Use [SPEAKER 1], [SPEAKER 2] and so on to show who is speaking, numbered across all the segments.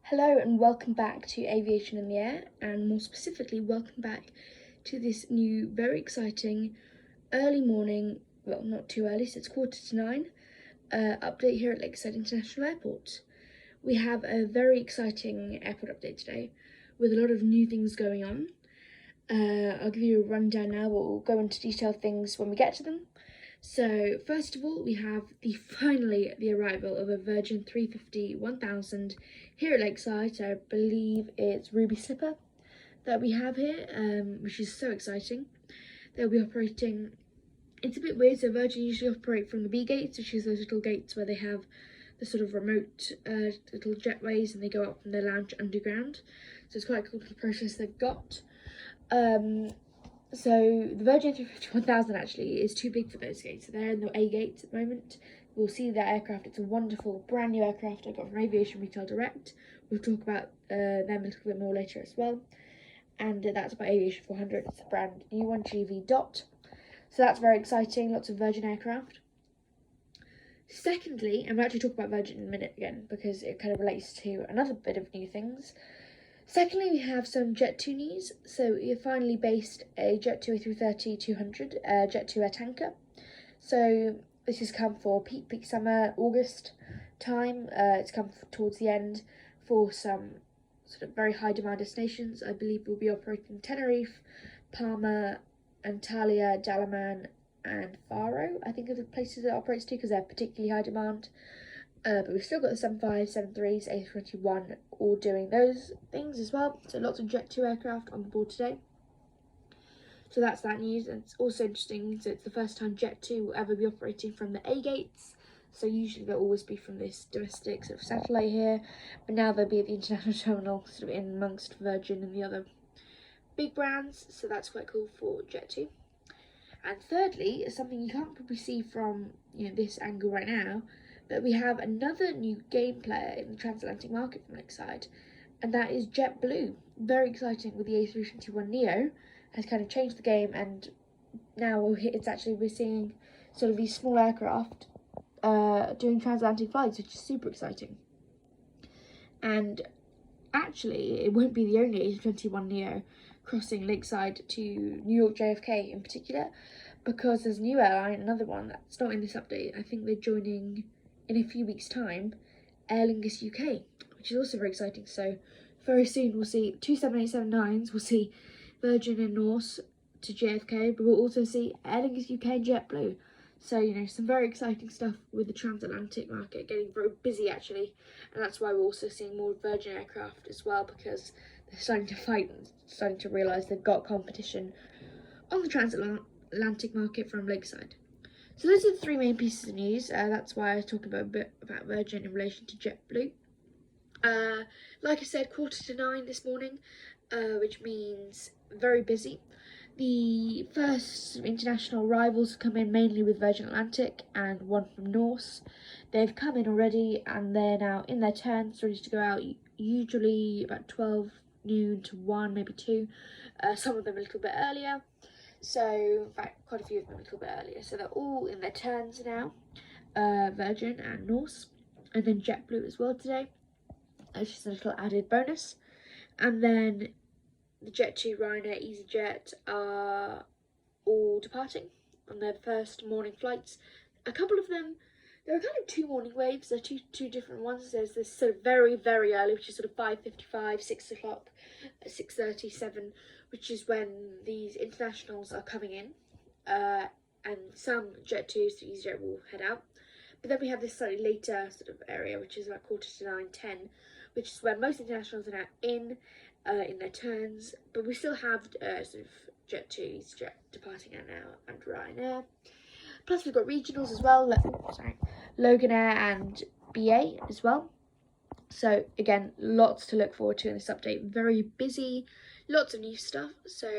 [SPEAKER 1] Hello and welcome back to Aviation in the Air, and more specifically welcome back to this new very exciting early morning, well not too early, so it's 8:45, update here at Lakeside International Airport. We have a very exciting airport update today with a lot of new things going on. I'll give you a rundown now, but we'll go into detailed things when we get to them. So first of all, we have finally the arrival of a Virgin 350-1000 here at Lakeside. So I believe it's Ruby Slipper that we have here, which is so exciting. They'll be operating, it's a bit weird, so Virgin usually operate from the B gates, which is those little gates where they have the sort of remote little jetways and they go up from their lounge underground. So it's quite a cool process they've got. So the Virgin 350-1000 actually is too big for those gates, so they're in the A gates at the moment. We'll see that aircraft. It's a wonderful brand new aircraft I got from Aviation Retail Direct. We'll talk about them a little bit more later as well. And that's about Aviation 400. It's a brand new one, GV Dot. So that's very exciting, lots of Virgin aircraft. Secondly, and we'll actually talk about Virgin in a minute again because it kind of relates to another bit of new things. Secondly, we have some Jet2 news. So we have finally based a Jet2 A330-200 Jet2 Air tanker. So this has come for peak summer, August time. It's come towards the end for some sort of very high demand destinations. I believe we'll be operating Tenerife, Palma, Antalya, Dalaman and Faro, I think are the places it operates to because they're particularly high demand. But we've still got the 75, 73s, A321 all doing those things as well. So lots of Jet2 aircraft on board today. So that's that news. And it's also interesting, so it's the first time Jet2 will ever be operating from the A gates. So usually they'll always be from this domestic sort of satellite here. But now they'll be at the international terminal, sort of in amongst Virgin and the other big brands. So that's quite cool for Jet2. And thirdly, something you can't probably see from this angle right now, but we have another new game player in the transatlantic market from Lakeside, and that is JetBlue. Very exciting with the A321neo, has kind of changed the game, and now we're seeing sort of these small aircraft doing transatlantic flights, which is super exciting. And actually, it won't be the only A321neo crossing Lakeside to New York JFK in particular, because there's a new airline, another one that's not in this update. I think they're joining in a few weeks' time, Aer Lingus UK, which is also very exciting. So very soon we'll see two 787-9s, we'll see Virgin and Norse to JFK, but we'll also see Aer Lingus UK and JetBlue. So, some very exciting stuff with the transatlantic market getting very busy actually, and that's why we're also seeing more Virgin aircraft as well, because they're starting to fight and starting to realise they've got competition on the transatlantic market from Lakeside. So those are the three main pieces of news. That's why I was talking a bit about Virgin in relation to JetBlue. Like I said, 8:45 this morning, which means very busy. The first international arrivals have come in mainly with Virgin Atlantic and one from Norse. They've come in already and they're now in their turns, ready to go out, usually about 12 noon to 1, maybe 2. Some of them a little bit earlier. So, in fact, quite a few of them a little bit earlier. So they're all in their turns now, Virgin and Norse, and then JetBlue as well today. That's just a little added bonus. And then the Jet2, Ryanair, EasyJet are all departing on their first morning flights. A couple of them, there are kind of two morning waves. There are two different ones. There's this sort of very, very early, which is sort of 5:55, 6 o'clock, 6:30, 7, which is when these internationals are coming in, and some Jet2s to EasyJet will head out. But then we have this slightly later sort of area, which is about 8:45, 10, which is where most internationals are now in their turns. But we still have sort of Jet2, EasyJet departing out now, and Ryanair. Plus we've got regionals as well, Loganair and BA as well. So again, lots to look forward to in this update. Very busy, lots of new stuff. So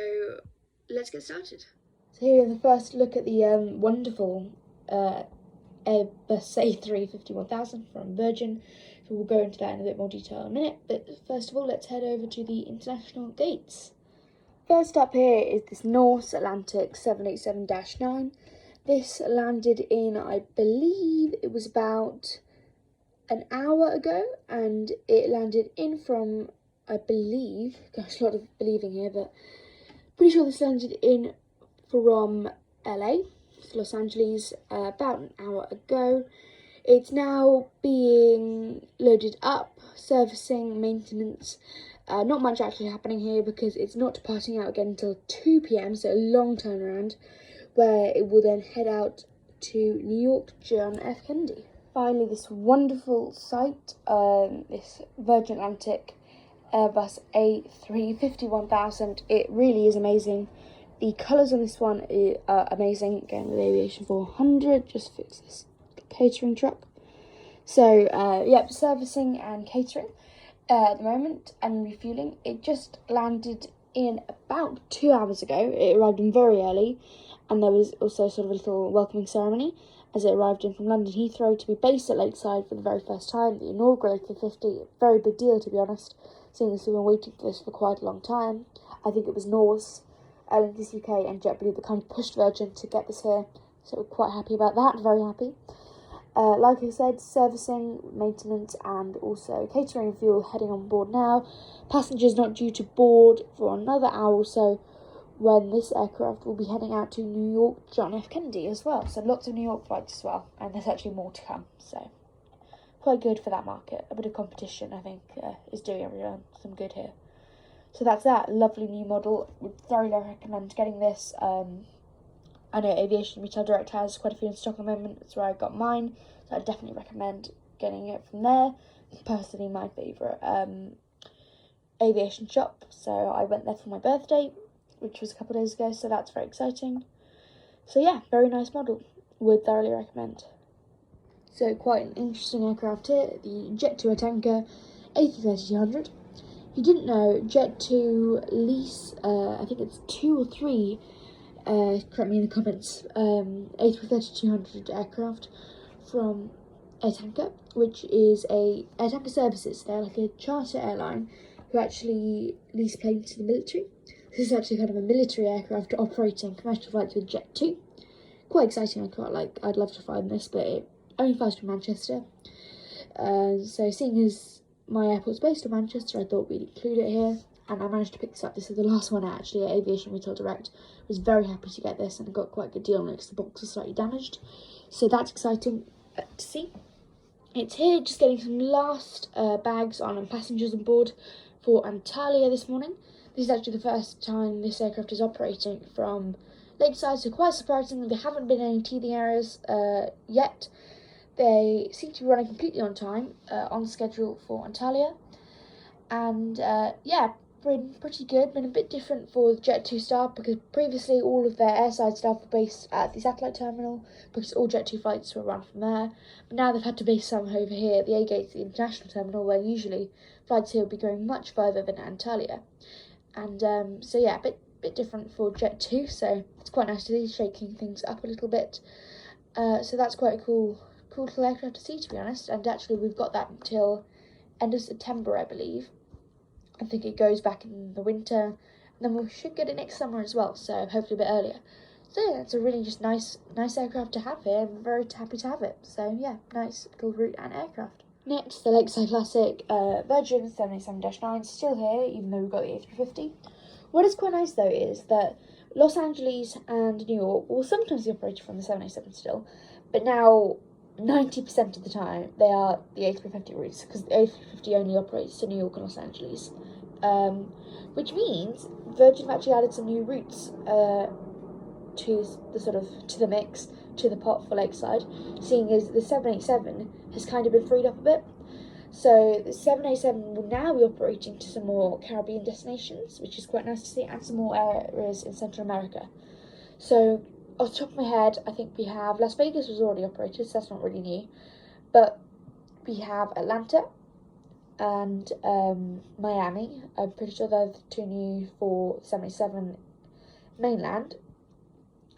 [SPEAKER 1] let's get started. So here we have the first look at the wonderful Airbus A350-1000 from Virgin. So we'll go into that in a bit more detail in a minute. But first of all, let's head over to the international gates. First up here is this Norse Atlantic 787-9. This landed in, I believe it was about an hour ago, and it landed in from, I believe, gosh, a lot of believing here, but pretty sure this landed in from LA, Los Angeles, about an hour ago. It's now being loaded up, servicing, maintenance. Not much actually happening here because it's not departing out again until 2 p.m, so a long turnaround, where it will then head out to New York John F. Kennedy. Finally, this wonderful sight, this Virgin Atlantic Airbus A350-1000, it really is amazing. The colours on this one are amazing. Again, with Aviation 400, just fix this catering truck. So, yep, servicing and catering at the moment, and refueling. It just landed in about 2 hours ago. It arrived in very early, and there was also sort of a little welcoming ceremony as it arrived in from London Heathrow to be based at Lakeside for the very first time, the inaugural A350. Very big deal, to be honest, seeing as we've been waiting for this for quite a long time. I think it was Norse, Airlines UK and JetBlue that kind of pushed Virgin to get this here, so we're quite happy about that, very happy. Like I said, servicing, maintenance and also catering and fuel heading on board now. Passengers not due to board for another hour or so, when this aircraft will be heading out to New York John F. Kennedy as well. So lots of New York flights as well, and there's actually more to come, so quite good for that market. A bit of competition, I think, is doing everyone some good here. So that's that. Lovely new model. Would thoroughly recommend getting this. I know Aviation Retail Direct has quite a few in stock at the moment. That's where I got mine, so I definitely recommend getting it from there. It's personally my favourite aviation shop, so I went there for my birthday, which was a couple of days ago, so that's very exciting. So yeah, very nice model. Would thoroughly recommend. So quite an interesting aircraft here, the Jet2 tanker A330-200. If you didn't know, Jet2 lease, I think it's 2 or 3, correct me in the comments, A330-200 aircraft from Air Tanker, which is Air Tanker Services. They're like a charter airline who actually lease planes to the military. This is actually kind of a military aircraft operating commercial flights with Jet2. Quite exciting, I'd love to find this, but it only flies to Manchester. So seeing as my airport's based in Manchester, I thought we'd include it here. And I managed to pick this up. This is the last one actually at Aviation Retail Direct. I was very happy to get this and got quite a good deal on it because the box was slightly damaged. So that's exciting to see. It's here, just getting some last bags on and passengers on board for Antalya this morning. This is actually the first time this aircraft is operating from Lakeside, so quite surprising. There haven't been any teething errors yet. They seem to be running completely on time, on schedule for Antalya. And yeah, been pretty good. Been a bit different for the Jet2 staff because previously all of their airside staff were based at the satellite terminal because all Jet2 flights were run from there. But now they've had to base some over here at the A-Gate, the international terminal, where usually flights here will be going much further than Antalya. And so yeah, a bit different for Jet2, so it's quite nice to see, shaking things up a little bit. So that's quite a cool little aircraft to see, to be honest. And actually we've got that until end of September, I believe. I think it goes back in the winter, and then we should get it next summer as well, so hopefully a bit earlier. So yeah, it's a really just nice aircraft to have here. I'm very happy to have it. So yeah, nice little route and aircraft. Next, the Lakeside Classic Virgin 787-9, still here, even though we've got the A350. What is quite nice though is that Los Angeles and New York will sometimes be operated from the 787 still, but now 90% of the time they are the A350 routes, because the A350 only operates to New York and Los Angeles, which means Virgin have actually added some new routes to the mix, to the pot for Lakeside, seeing as the 787 has kind of been freed up a bit. So the 787 will now be operating to some more Caribbean destinations, which is quite nice to see, and some more areas in Central America. So off the top of my head, I think we have Las Vegas was already operated, so that's not really new. But we have Atlanta and Miami. I'm pretty sure they're the two new for 787 mainland,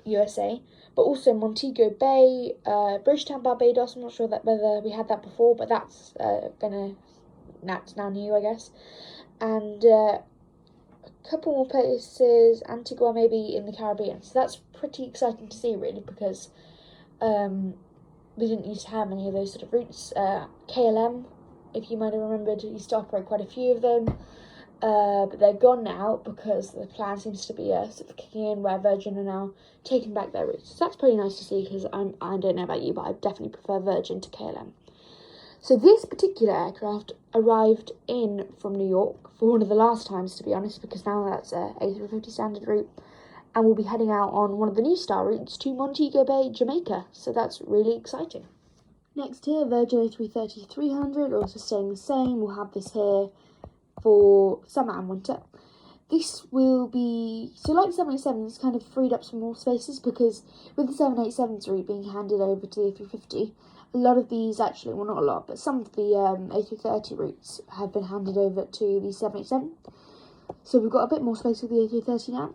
[SPEAKER 1] USA. But also Montego Bay, Bridgetown, Barbados. I'm not sure whether we had that before, but that's now new, I guess. And couple more places, Antigua maybe in the Caribbean, so that's pretty exciting to see really, because we didn't used to have any of those sort of routes. KLM, if you might have remembered, used to operate quite a few of them. But they're gone now because the plan seems to be sort of kicking in, where Virgin are now taking back their routes. So that's pretty nice to see, because I don't know about you, but I definitely prefer Virgin to KLM. So this particular aircraft arrived in from New York for one of the last times, to be honest, because now that's a A350 standard route, and we'll be heading out on one of the new star routes to Montego Bay, Jamaica. So that's really exciting. Next here, Virgin A330-300, also staying the same. We'll have this here for summer and winter. This will be, so like 787, it's kind of freed up some more spaces, because with the 787s route being handed over to the A350, a lot of these actually, well, not a lot, but some of the A330 routes have been handed over to the 787. So we've got a bit more space with the A330 now.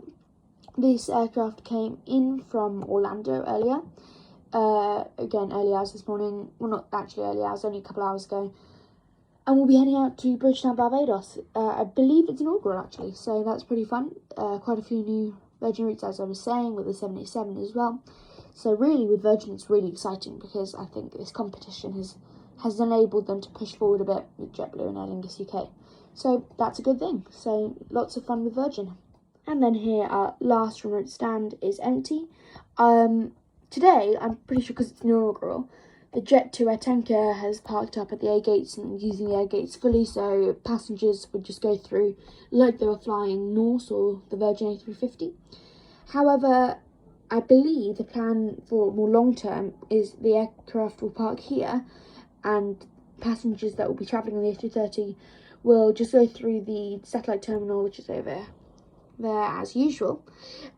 [SPEAKER 1] This aircraft came in from Orlando earlier. Again, early hours this morning. Well, not actually early hours, only a couple hours ago. And we'll be heading out to Bridgetown, Barbados. I believe it's inaugural, actually, so that's pretty fun. Quite a few new Virgin routes, as I was saying, with the 787 as well. So really, with Virgin, it's really exciting, because I think this competition has enabled them to push forward a bit with JetBlue and Aer Lingus UK. So that's a good thing. So lots of fun with Virgin. And then here, our last remote stand is empty. Today, I'm pretty sure, because it's inaugural, the Jet2 Air tanker has parked up at the air gates and using the air gates fully, so passengers would just go through like they were flying Norse or the Virgin A350. However, I believe the plan for more long term is the aircraft will park here, and passengers that will be travelling on the A330 will just go through the satellite terminal, which is over there as usual,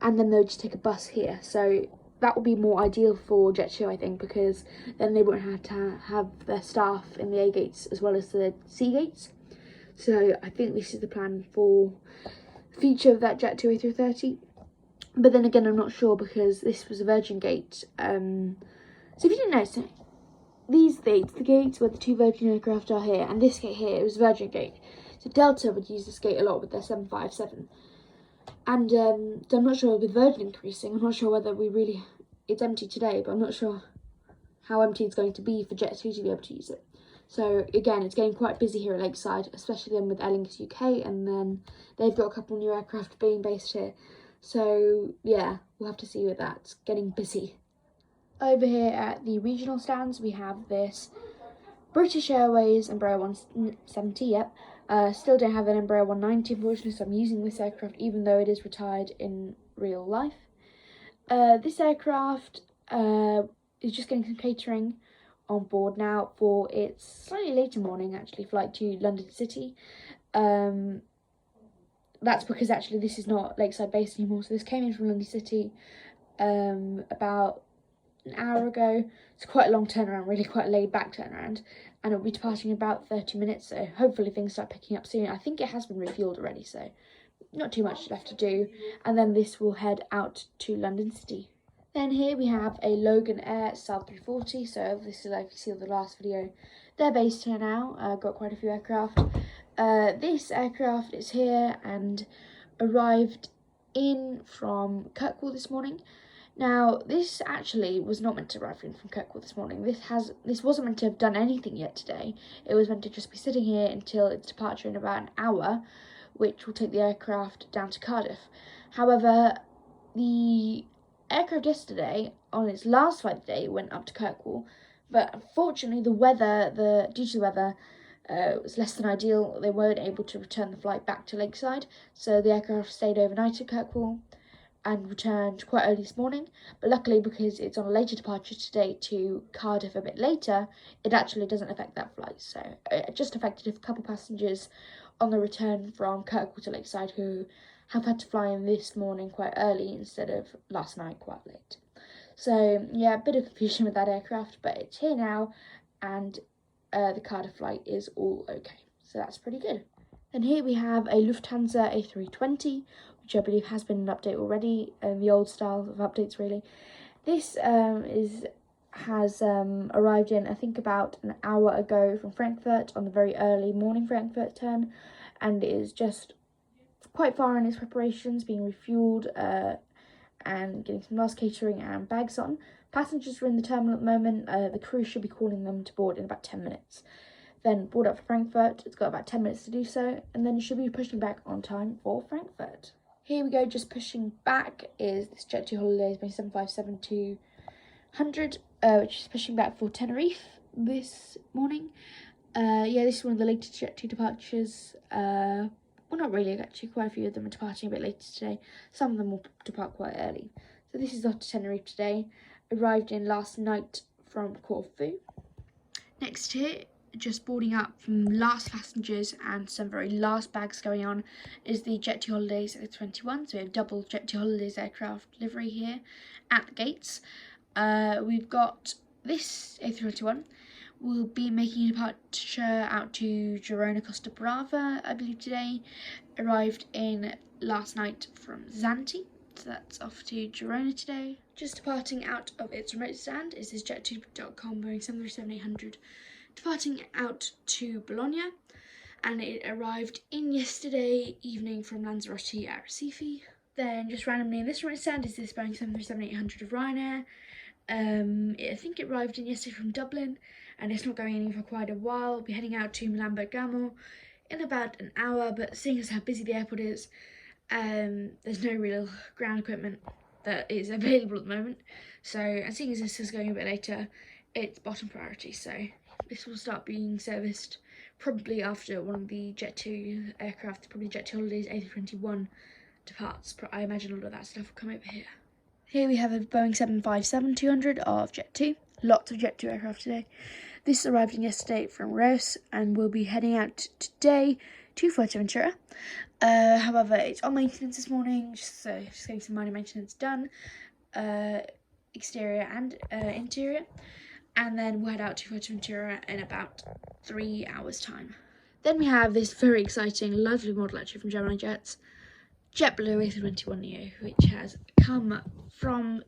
[SPEAKER 1] and then they'll just take a bus here. So that will be more ideal for Jet2, I think, because then they won't have to have their staff in the A gates as well as the C gates. So I think this is the plan for the future of that Jet2 A330. But then again, I'm not sure, because this was a Virgin gate. So if you didn't know, so these gates, the gates where the two Virgin aircraft are here, and this gate here, it was Virgin gate. So Delta would use this gate a lot with their 757. And so I'm not sure with Virgin increasing, I'm not sure whether it's empty today, but I'm not sure how empty it's going to be for Jet2 to be able to use it. So again, it's getting quite busy here at Lakeside, especially then with Aer Lingus UK, and then they've got a couple new aircraft being based here. So yeah, we'll have to see with that. It's getting busy. Over here at the regional stands, we have this British Airways Embraer 170, yep. Still don't have an Embraer 190, unfortunately, so I'm using this aircraft even though it is retired in real life. This aircraft is just getting some catering on board now for its slightly later morning, actually, flight to London City. That's because actually this is not Lakeside based anymore, so this came in from London City about an hour ago. It's quite a long turnaround, really quite a laid back turnaround, and it'll be departing in about 30 minutes, so hopefully things start picking up soon. I think it has been refueled already, so not too much left to do, and then this will head out to London City. Then here we have a Logan Air South 340, so this is like you see in the last video. They're based here now, got quite a few aircraft. This aircraft is here and arrived in from Kirkwall this morning. Now, this actually was not meant to arrive in from Kirkwall this morning. This wasn't meant to have done anything yet today. It was meant to just be sitting here until its departure in about an hour, which will take the aircraft down to Cardiff. However, the aircraft yesterday, on its last flight of the day, went up to Kirkwall, but unfortunately due to the weather, it was less than ideal. They weren't able to return the flight back to Lakeside, so the aircraft stayed overnight at Kirkwall and returned quite early this morning. But luckily, because it's on a later departure today to Cardiff a bit later, it actually doesn't affect that flight. So it just affected a couple passengers on the return from Kirkwall to Lakeside who have had to fly in this morning quite early instead of last night quite late. So yeah, a bit of confusion with that aircraft, but it's here now, and the Cardiff flight is all okay. So that's pretty good. And here we have a Lufthansa A320, which I believe has been an update already, the old style of updates really. This has arrived in, I think, about an hour ago from Frankfurt on the very early morning Frankfurt turn, and is just quite far in its preparations, being refueled and getting some last catering and bags on. Passengers are in the terminal at the moment. The crew should be calling them to board in about 10 minutes. Then board up for Frankfurt. It's got about 10 minutes to do so, and then you should be pushing back on time for Frankfurt. Here we go, just pushing back is this Jet2 Holidays by 757-200, which is pushing back for Tenerife this morning. Yeah, this is one of the latest Jet2 departures. Well, not really, actually, quite a few of them are departing a bit later today. Some of them will depart quite early. So this is off to Tenerife today. Arrived in last night from Corfu. Next here, just boarding up from last passengers and some very last bags going on, is the Jet2 Holidays A321. So we have double Jet2 Holidays aircraft delivery here at the gates. We've got this A321. We'll be making a departure out to Girona Costa Brava, I believe today. Arrived in last night from Zante. So that's off to Girona today. Just departing out of its remote stand is this jet2.com Boeing 737-800 departing out to Bologna, and it arrived in yesterday evening from Lanzarote at Recife. Then just randomly in this remote stand is this Boeing 737-800 of Ryanair. I think it arrived in yesterday from Dublin, and it's not going anywhere for quite a while. We'll be heading out to Milan Bergamo in about an hour, but seeing as how busy the airport is, there's no real ground equipment that is available at the moment. So, and seeing as this is going a bit later, it's bottom priority. So this will start being serviced probably after one of the Jet2 aircraft, probably Jet2 Holidays A321 departs. I imagine all of that stuff will come over here. Here we have a Boeing 757-200 of Jet2. Lots of Jet2 aircraft today. This arrived in yesterday from Reus and will be heading out today to Fuerteventura. However, it's on maintenance this morning, just getting some minor maintenance done, exterior and interior. And then we'll head out to Fuerteventura in about 3 hours' time. Then we have this very exciting, lovely model actually from Gemini Jets, JetBlue A321neo, which has come from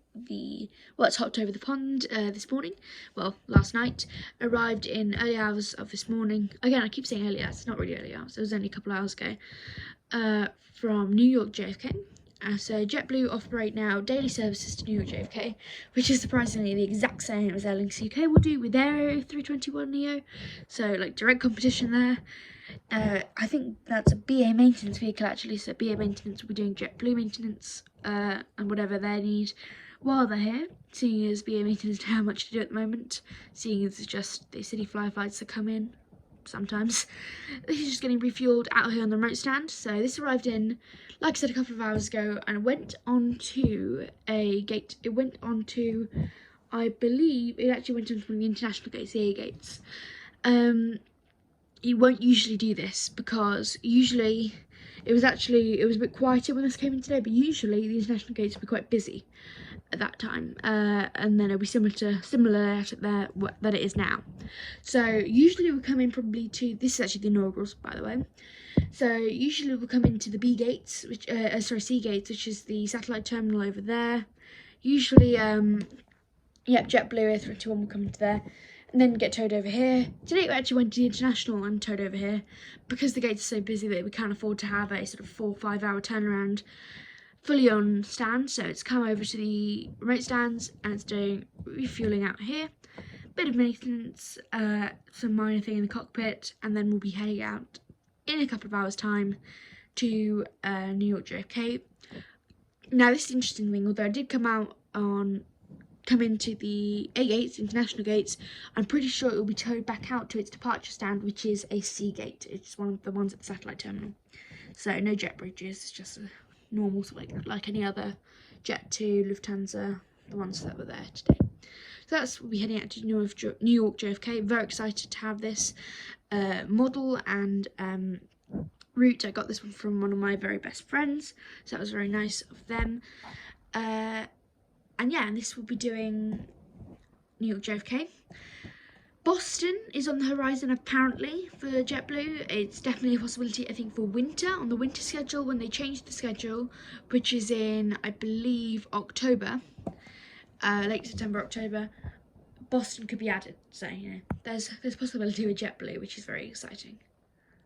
[SPEAKER 1] it's hopped over the pond this morning, well, last night, arrived in early hours of this morning. Again, I keep saying early hours, it's not really early hours, it was only a couple of hours ago, from New York JFK. So JetBlue operate now daily services to New York JFK, which is surprisingly the exact same as Aer Lingus UK will do with their A321neo. So like direct competition there. I think that's a BA maintenance vehicle actually, so BA maintenance will be doing JetBlue maintenance and whatever they need while they're here, seeing as BA maintenance don't have much to do at the moment, seeing as it's just the city fly flights that come in sometimes. This is just getting refueled out here on the remote stand. So this arrived in, like I said, a couple of hours ago, and went onto a gate. It went onto, I believe, it actually went onto one of the international gates, the A gates. You won't usually do this because usually it was a bit quieter when this came in today, but usually the international gates will be quite busy at that time, and then it'll be similar there that it is now. So usually we'll come in probably to, this is actually the inaugurals by the way, so usually we'll come into the B gates, which C gates, which is the satellite terminal over there. Usually JetBlue A321 will come into there and then get towed over here. Today we actually went to the international and towed over here because the gates are so busy that we can't afford to have a sort of 4 or 5 hour turnaround fully on stand. So it's come over to the remote stands and it's doing refueling out here, bit of maintenance, some minor thing in the cockpit, and then we'll be heading out in a couple of hours time to New York JFK. Now this is an interesting thing, although I did come into the A gates, international gates, I'm pretty sure it will be towed back out to its departure stand, which is a C gate. It's one of the ones at the satellite terminal. So no jet bridges, it's just a normal sort of like any other Jet2, Lufthansa, the ones that were there today. So we'll be heading out to New York JFK. Very excited to have this model and route. I got this one from one of my very best friends, so that was very nice of them. And yeah, and this will be doing New York JFK. Boston is on the horizon apparently for JetBlue. It's definitely a possibility, I think, for winter, on the winter schedule, when they change the schedule, which is in, I believe, October, late September, October, Boston could be added. So, you know, there's a possibility with JetBlue, which is very exciting.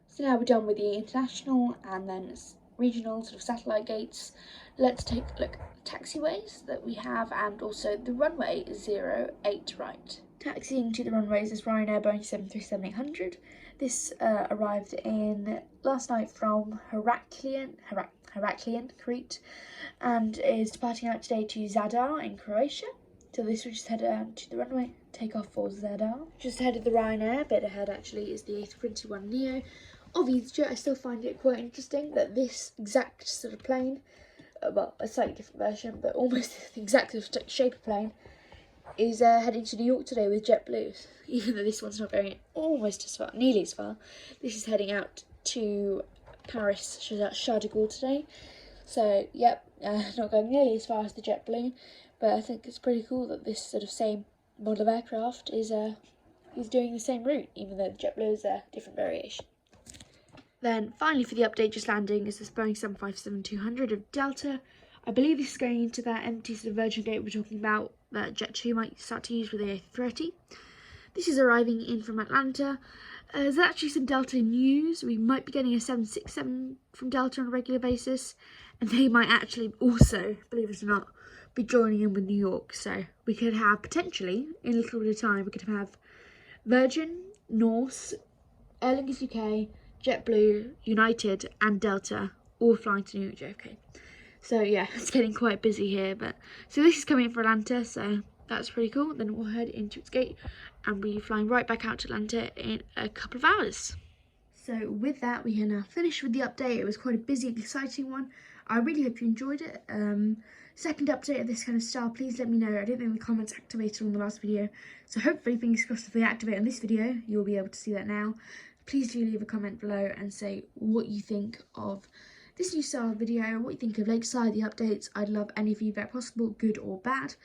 [SPEAKER 1] So now we're done with the international, and then regional sort of satellite gates. Let's take a look at the taxiways that we have, and also the runway 08 right. Taxiing to the runways is Ryanair Boeing 737-800. This arrived in last night from Heraklion, Crete, and is departing out today to Zadar in Croatia. So this will just head to the runway, take off for Zadar. Just ahead of the Ryanair, a bit ahead actually, is the A321neo of EasyJet. I still find it quite interesting that this exact sort of plane, well, a slightly different version, but almost the exact shape of plane, is heading to New York today with JetBlue. Even though this one's not going almost as far, nearly as far, this is heading out to Paris, Charles de Gaulle today. So, yep, not going nearly as far as the JetBlue, but I think it's pretty cool that this sort of same model of aircraft is doing the same route, even though the JetBlue is a different variation. Then, finally for the update, just landing is this Boeing 757-200 of Delta. I believe this is going into that empty sort of Virgin gate we're talking about that Jet2 might start to use with the A330. This is arriving in from Atlanta. There's actually some Delta news. We might be getting a 767 from Delta on a regular basis, and they might actually also, believe it or not, be joining in with New York. So we could have, potentially, in a little bit of time, we could have Virgin, Norse, Aer Lingus UK, JetBlue, United and Delta all flying to New York JFK. So yeah, it's getting quite busy here. But so this is coming in for Atlanta, so that's pretty cool. Then we'll head into its gate and we'll be flying right back out to Atlanta in a couple of hours. So with that, we are now finished with the update. It was quite a busy and exciting one. I really hope you enjoyed it. Second update of this kind of style, please let me know. I don't think the comments activated on the last video, so hopefully, fingers crossed, if they activate on this video, you'll be able to see that now. Please do leave a comment below and say what you think of this new style video, what you think of Lakeside, the updates. I'd love any feedback possible, good or bad.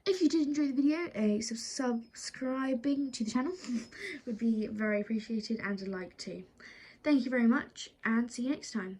[SPEAKER 1] If you did enjoy the video, subscribing to the channel would be very appreciated, and a like too. Thank you very much, and see you next time.